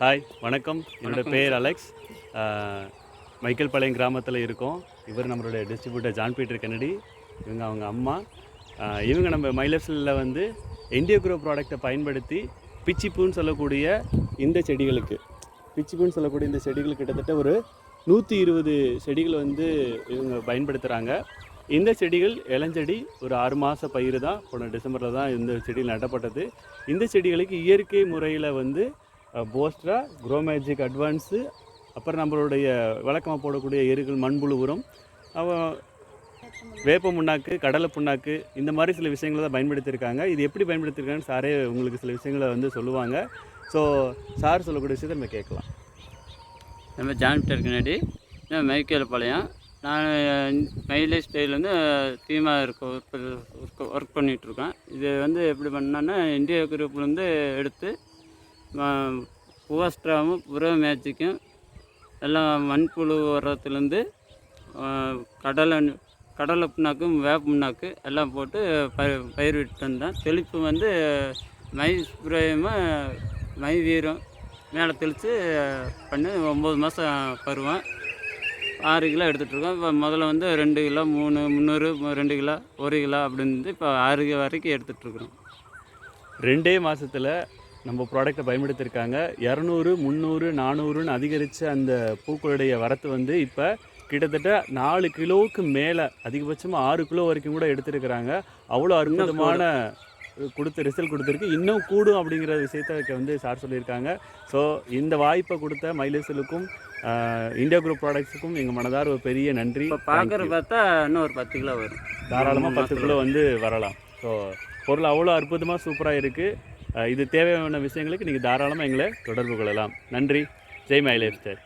Hi வணக்கம். என்னோட பேர் அலெக்ஸ். மைக்கேல் பாளையம் கிராமத்தில் இருக்கோம். இவர் நம்மளுடைய டிஸ்ட்ரிபியூட்டர் ஜான் பீட்டர் கென்னடி. இவங்க அவங்க அம்மா. இவங்க நம்ம மைலஃப்ஸ்டைலில் வந்து இண்டியாக்ரோ ப்ராடக்டை பயன்படுத்தி பிச்சிப்பூன்னு சொல்லக்கூடிய இந்த செடிகளுக்கு கிட்டத்தட்ட ஒரு 120 செடிகள் வந்து இவங்க பயன்படுத்துகிறாங்க. இந்த செடிகள் இளஞ்செடி, ஒரு 6 மாத பயிர் தான். போன டிசம்பரில் தான் இந்த செடிகள் நட்டப்பட்டது. இந்த செடிகளுக்கு இயற்கை முறையில் வந்து போஸ்ட்ரா, க்ரோ மேஜிக் அட்வான்ஸு, அப்புறம் நம்மளுடைய வழக்கமாக போடக்கூடிய எருக்கள், மண்புழு உரம், வேப்ப புண்ணாக்கு, கடலை புண்ணாக்கு, இந்த மாதிரி சில விஷயங்களை தான் பயன்படுத்தியிருக்காங்க. இது எப்படி பயன்படுத்தியிருக்காங்கன்னு சாரே உங்களுக்கு சில விஷயங்களை வந்து சொல்லுவாங்க. ஸோ சார் சொல்லக்கூடிய விஷயத்தை நம்ம கேட்கலாம். நம்ம ஜான் பீட்டர் கென்னடி, மைக்கேல் பாளையம். நான் மைலேஜ் ஸ்டைல் வந்து டீமாக ஒர்க் பண்ணிகிட்ருக்கேன். இது வந்து எப்படி பண்ணான்னா, இந்தியா குரூப்லேருந்து எடுத்து போஸ்ட்ராவும் புரோ மேஜிக்கும் எல்லாம் மண்புழு உரத்துலேருந்து கடலை புண்ணாக்கு, வேப்ப புண்ணாக்கு எல்லாம் போட்டு பயிர் விட்டு வந்தேன். தெளிப்பு வந்து மை ஸ்ப்ரேயும் மை வீரம் மேலே தெளித்து பண்ணி 9 மாதம் பருவம் 6 கிலோ எடுத்துகிட்ருக்கோம். இப்போ முதல்ல வந்து 2 கிலோ, 300, 2 கிலோ, 1 கிலோ அப்படின்னு இப்போ 6 வரைக்கும் எடுத்துகிட்ருக்குறோம். 2 மாதத்தில் நம்ம ப்ராடக்டை பயன்படுத்தியிருக்காங்க. 200, 300, 400ன்னு அதிகரித்த அந்த பூக்களுடைய வரத்து வந்து இப்போ கிட்டத்தட்ட 4 கிலோவுக்கு மேலே, அதிகபட்சமாக 6 கிலோ வரைக்கும் கூட எடுத்துருக்கிறாங்க. அவ்வளோ அற்புதமான ரிசல்ட் கொடுத்துருக்கு. இன்னும் கூடும் அப்படிங்கிற விஷயத்த வந்து சார் சொல்லியிருக்காங்க. ஸோ இந்த வாய்ப்பை கொடுத்த மைலேஜலுக்கும் இண்டியாக்ரோ ப்ராடக்ட்ஸுக்கும் எங்கள் மனதார ஒரு பெரிய நன்றி. இப்போ பார்க்குற பார்த்தா இன்னும் ஒரு 10 கிலோ வரும். தாராளமாக 10 கிலோ வந்து வரலாம். ஸோ பொருள் அவ்வளோ அற்புதமாக சூப்பராக இருக்குது. இது தேவையான விஷயங்களுக்கு நீங்கள் தாராளமாக எங்களை தொடர்பு கொள்ளலாம். நன்றி. Jai my life style.